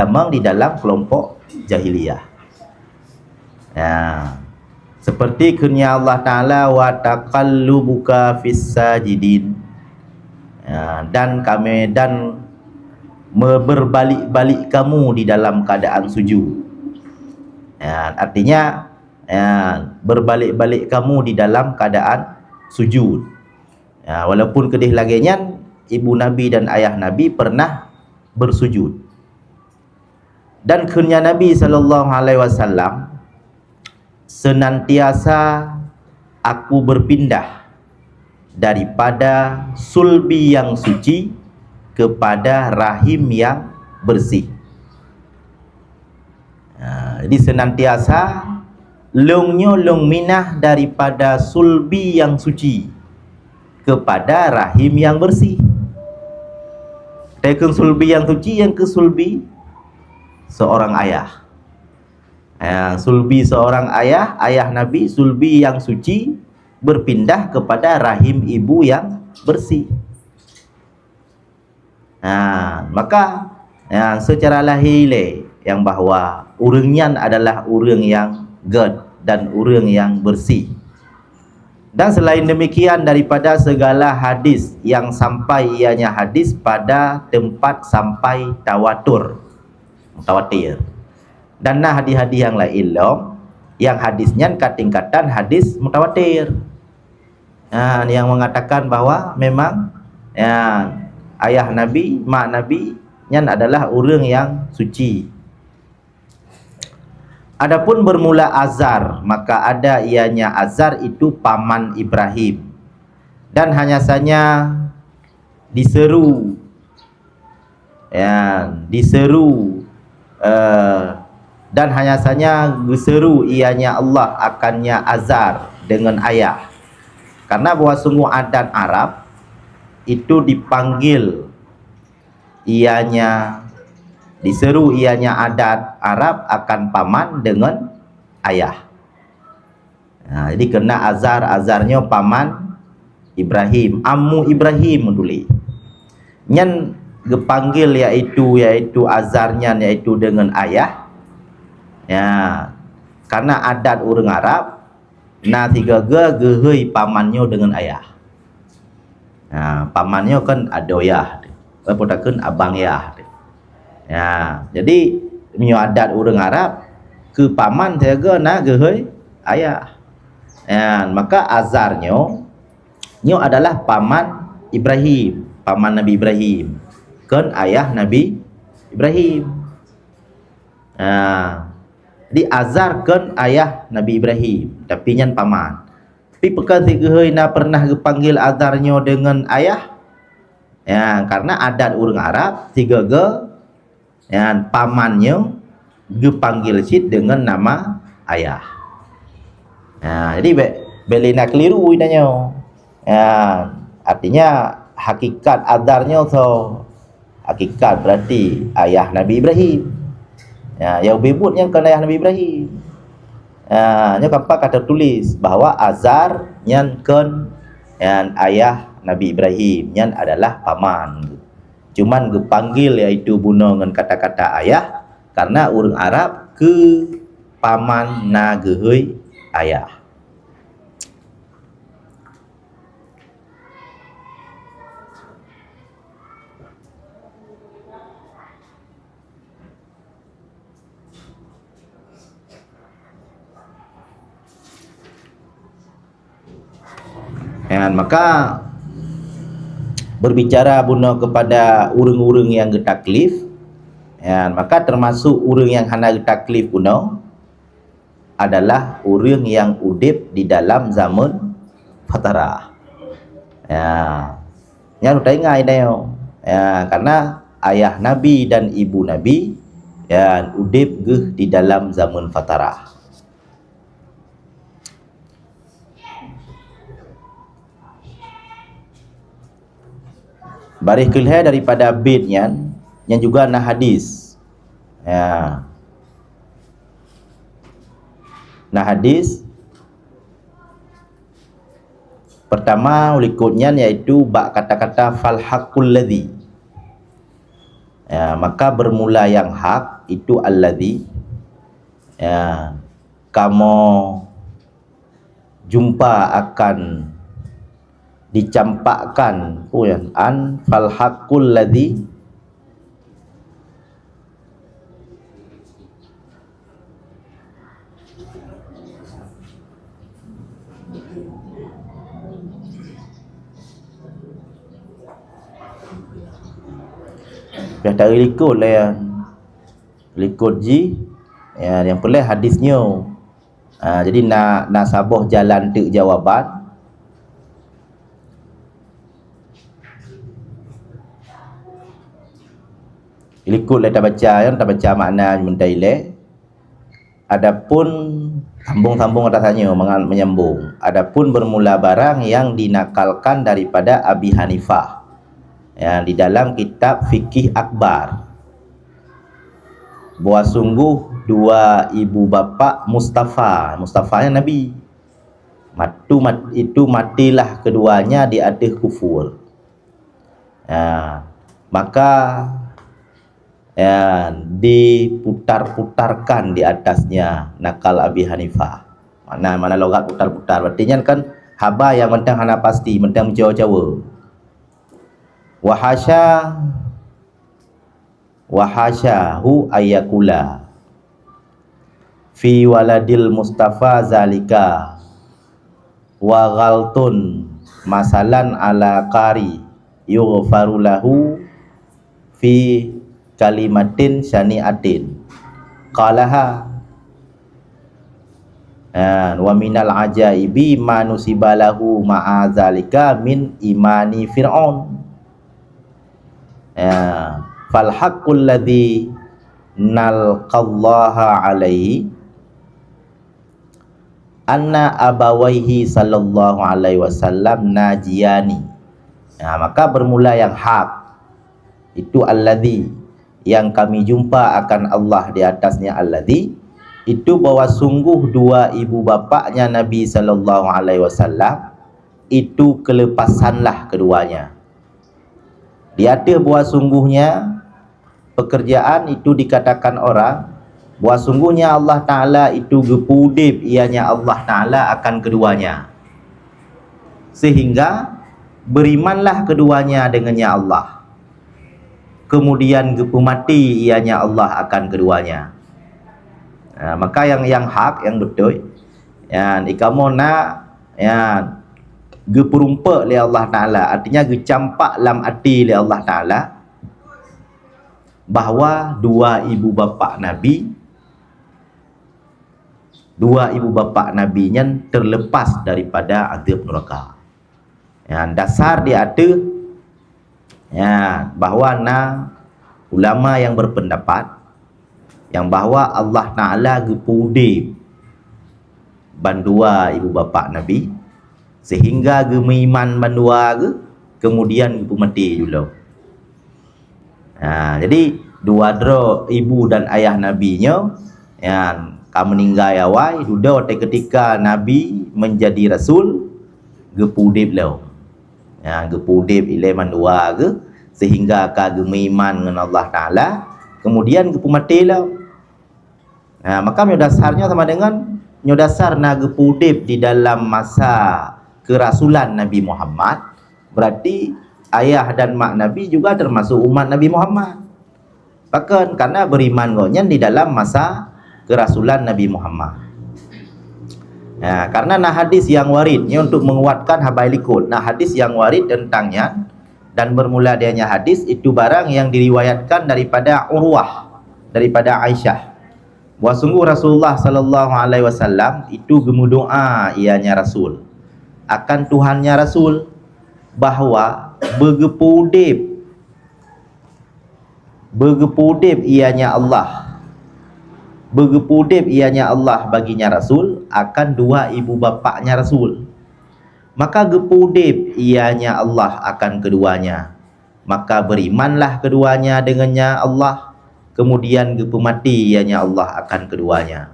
bergamang di dalam kelompok jahiliyah. Ya, seperti firman Allah Ta'ala, wa taqallubuka fis sajidin, ya, dan berbalik-balik kamu di dalam keadaan sujud. Ya, artinya ya, berbalik-balik kamu di dalam keadaan sujud. Ya, walaupun kedih laginya ibu Nabi dan ayah Nabi pernah bersujud. Dan firman Nabi SAW, senantiasa aku berpindah daripada sulbi yang suci kepada rahim yang bersih. Jadi senantiasa long minah daripada sulbi yang suci kepada rahim yang bersih. Tekun sulbi yang suci, yang ke sulbi seorang ayah. Sulbi seorang ayah, ayah Nabi, sulbi yang suci berpindah kepada rahim ibu yang bersih. Maka secara lahir yang bahawa urangnya adalah urang yang god dan urang yang bersih. Dan selain demikian, daripada segala hadis yang sampai ianya hadis pada tempat sampai tawatir. Dan hadis-hadis yang lain yang hadisnya tingkatan hadis mutawatir. Yang mengatakan bahawa memang ayah Nabi, mak Nabi adalah orang yang suci. Adapun bermula Azar, maka ada ianya Azar itu paman Ibrahim, dan hanya saja diseru dan hanya saja diseru ianya Allah akannya Azar dengan ayah, karena bahwa semua adat Arab itu dipanggil ianya, diseru ianya adat Arab akan paman dengan ayah. Jadi kena azarnya paman Ibrahim, ammu Ibrahim dulu. Nyan dipanggil yaitu azarnya yaitu dengan ayah. Karena adat orang Arab tiga gehei pamannya dengan ayah. Pamannya kan adoyah, apodakun abang yah. Jadi adat orang Arab ke paman tiga gehei ayah. Maka azarnya adalah paman Ibrahim, paman Nabi Ibrahim, kan ayah Nabi Ibrahim. Di azar kan ayah Nabi Ibrahim, tapi nyan paman. Tapi pekan tiga pernah dipanggil azarnya dengan ayah. Karena adat orang Arab tiga pamannya dipanggil sit dengan nama ayah. Jadi belina keliru inanya. Artinya hakikat azarnya hakikat berarti ayah Nabi Ibrahim. Yang bebutnya kan ayah Nabi Ibrahim. Kampak kata tulis bahawa azar nyan kan ayah Nabi Ibrahim, nyan adalah paman. Cuman dipanggil yaitu guna dengan kata-kata ayah karena orang Arab ke paman gehei ayah. Maka berbicara guna kepada urang-urang yang getaklif, maka termasuk urang yang hana getaklif guna adalah urang yang udip di dalam zaman fatarah. Yang udah ingat karena ayah Nabi dan ibu Nabi udip di dalam zaman fatarah. Baris kelihai daripada bidnya yang juga na hadis. Na hadis pertama ulikutnya yaitu bak kata-kata fal haqqul ladzi. Ya, maka bermula yang hak itu alladzi ya, kamu jumpa akan dicampakkan an fal haqqul ladzi dah tak ikut lah ya. Ikut ji ya, yang pelih hadisnya. Jadi nak sabah jalan tu jawaban. Ikutlah tak baca ya, tak baca makna mentaile. Adapun sambung-sambung atasnya menyambung. Adapun bermula barang yang dinakalkan daripada Abi Hanifah. Ya, di dalam kitab Fikih Akbar. Bahwa sungguh dua ibu bapa Mustafanya Nabi. Itu matilah keduanya di atas kufur. Ya, maka ya, diputar-putarkan di atasnya nakal Abi Hanifah. Mana logat putar-putar. Artinya kan haba yang mentang hana pasti, mentang Jawa-Jawa. Wahasyahu ayakula fi waladil Mustafa zalika wa ghaltun masalan ala qari yughfaru lahu fi kalimatin syani'atin qalaha wa minal ajaibi manusibalahu ma'azalika min imani fir'aun. Fal haqqul ladzi nalqallaha alaihi anna abawaihi sallallahu alaihi wasallam najiyani. Maka bermula yang hak itu alladzi yang kami jumpa akan Allah di atasnya alladzi itu bahwa sungguh dua ibu bapaknya Nabi sallallahu alaihi wasallam itu kelepasanlah keduanya. Di atas bahwa sungguhnya pekerjaan itu dikatakan orang bahwa sungguhnya Allah Ta'ala itu gepudip ianya Allah Ta'ala akan keduanya, sehingga berimanlah keduanya dengannya Allah, kemudian gepumati ianya Allah akan keduanya. Maka yang hak, yang betul yang ikamona yang geperumpak oleh Allah Ta'ala, artinya gecampak dalam hati oleh Allah Ta'ala bahawa dua ibu bapa Nabi-nya terlepas daripada azab neraka. Yang dasar dia ada ya, bahawa ulama yang berpendapat yang bahawa Allah Ta'ala gepudip bandua ibu bapa Nabi sehingga gemeiman bandua ke kemudian mati dulu. Jadi dua ibu dan ayah Nabi-nya yang meninggal awal sudah ketika Nabi menjadi rasul gepudip lo. Gepudip ile mandua ke sehingga ka gemeiman dengan Allah Taala kemudian gepumati lo. Maka dasarnya sama dengan dasar na gepudip di dalam masa kerasulan Nabi Muhammad, berarti ayah dan mak Nabi juga termasuk umat Nabi Muhammad. Bahkan karena beriman gonyan di dalam masa kerasulan Nabi Muhammad. Karena hadis yang waridnya untuk menguatkan habailikul. Hadis yang warid tentangnya dan bermula dianya hadis itu barang yang diriwayatkan daripada Urwah, daripada Aisyah. Bahwa sungguh Rasulullah sallallahu alaihi wasallam itu gemudoa ianya Rasul akan Tuhannya Rasul bahawa bergepudip ianya Allah baginya Rasul akan dua ibu bapaknya Rasul. Maka gepudip ianya Allah akan keduanya, maka berimanlah keduanya dengannya Allah, kemudian gepumati ianya Allah akan keduanya.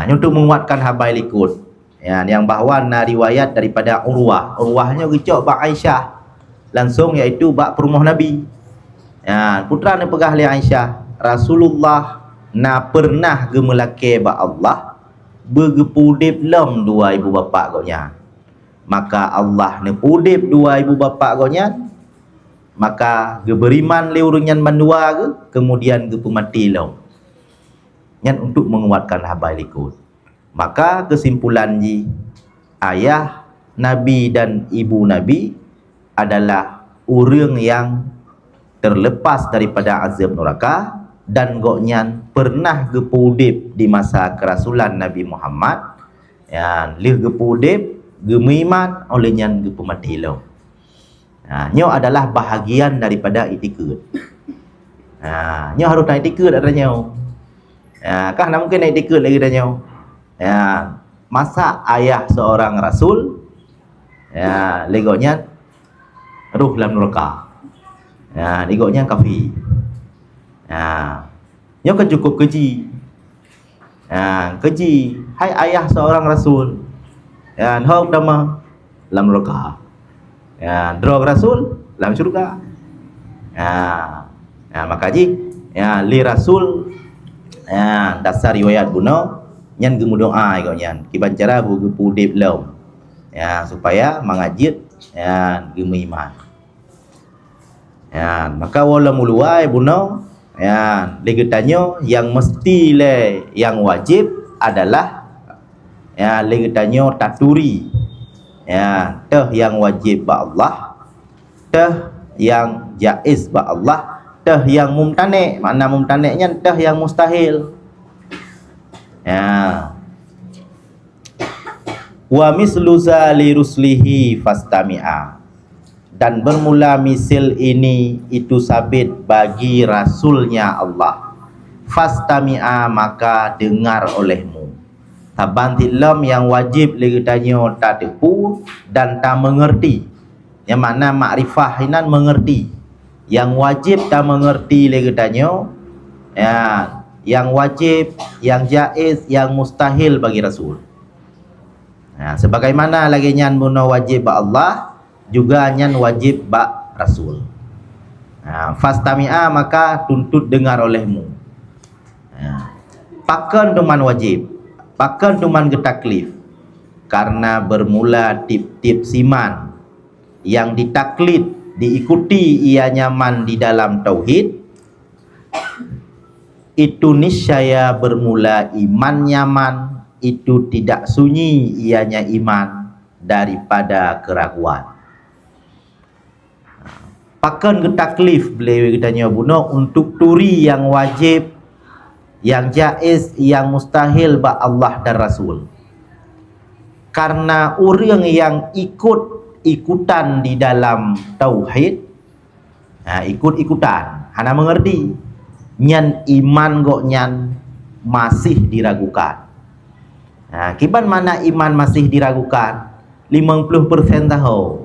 Untuk menguatkan habailikut yang bahawa riwayat daripada Urwahnya gecok bak Aisyah langsung, iaitu bak perumah Nabi. Ya, putra ni pegah li Aisyah, Rasulullah na pernah gemelake ba Allah bergepudip lem dua ibu bapa gonya. Maka Allah ni pudip dua ibu bapa gonya, maka geberiman li urang nyan bandua ke, kemudian gepemati lem. Nyan untuk menguatkan habai likut. Maka kesimpulan ji, ayah Nabi dan ibu Nabi adalah orang yang terlepas daripada azab neraka dan goknyan pernah gepudip di masa kerasulan Nabi Muhammad. Ya, lih gepudip gemiman oleh nyan gepemati lo. Nyo adalah bahagian daripada itikad. Nyo harus naik itikad ada nyo. Kah nak mungkin naik itikad lagi dah nyo. Masa ayah seorang rasul legoknya ruh dalam neraka. Legoknya kafir. Nyo kan cukup keji. Keji hai ayah seorang rasul. Hok nama dalam neraka. Drog rasul dalam syurga. Maka ji li rasul dasar riwayat guna nyan gemu doa kau nyan kiban cara bu pudip lom supaya mengajit gemu iman. Maka wala muluai buno legetanyo yang mesti le yang wajib adalah legetanyo taturi teh yang wajib ba Allah, teh yang jaiz ba Allah, teh yang mumtane. Makna mumtaneknya teh yang mustahil. Wa mislu zali ruslihi fastami'a, dan bermula misil ini itu sabit bagi rasulnya Allah. Fastami'a, maka dengar olehmu. Tabantilam yang wajib legetanyo tak tepu dan tak mengerti. Yang mana makrifah inan mengerti. Yang wajib tak mengerti legetanyo yang wajib, yang jaiz, yang mustahil bagi Rasul. Sebagaimana lagi nyan buno wajib ba Allah, juga nyan wajib ba Rasul. Fastami'a, maka tuntut dengar olehmu. Pakan tuman wajib, pakan tuman getaklif, karena bermula tip-tip siman yang ditaklid, diikuti ia nyaman di dalam tauhid. Itu niscaya bermula iman nyaman, itu tidak sunyi ianya iman daripada keraguan. Pakan getaklif beliau katanya buno untuk turi yang wajib, yang jaiz, yang mustahil ba Allah dan Rasul. Karena orang yang ikut-ikutan di dalam tauhid, ikut-ikutan, hana mengerti nyan iman kok nyan masih diragukan. Kiban mana iman masih diragukan? 50% tahu.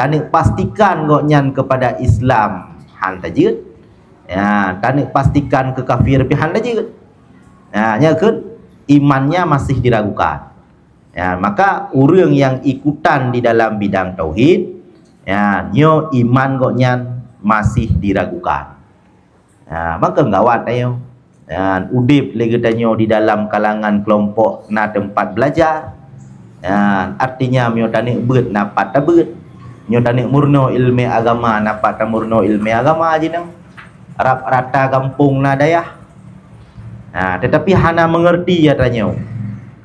Tanik pastikan kok nyan kepada Islam han tajid. Tanik pastikan ke kafir pihan tajid. Nya kan imannya masih diragukan. Maka orang yang ikutan di dalam bidang tauhid, nyo iman kok nyan masih diragukan. Maka ngawat tayo udip lagi tanyo di dalam kalangan kelompok na tempat belajar. Artinya mio tanik beut napat ta beut, mio tanik murno ilmu agama napat ta murno ilmu agama aja nang rap rata kampung na dayah. Tetapi hana mengerti ya tanyo.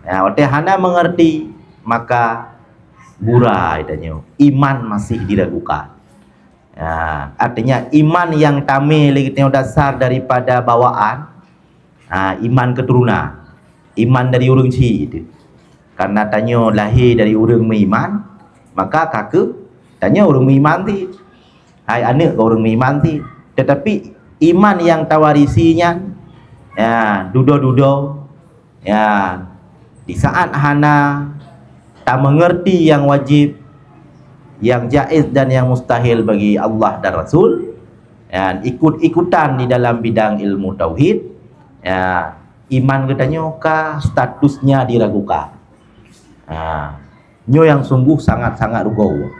Waktu hana mengerti, maka burai tanyo, iman masih diragukan. Artinya iman yang tame lagi tengok dasar daripada bawaan, iman keturunan, iman dari orang ci itu. Karena tanya lahir dari orang beriman, maka kakak tanya orang beriman ti, hai anak orang beriman ti. Tetapi iman yang tawarisinya, dudo-dudo, di saat hana tak mengerti yang wajib, yang jaiz dan yang mustahil bagi Allah dan Rasul, ikut-ikutan di dalam bidang ilmu tauhid, iman katanya kah statusnya diragukan. Nyo yang sungguh sangat-sangat rugo.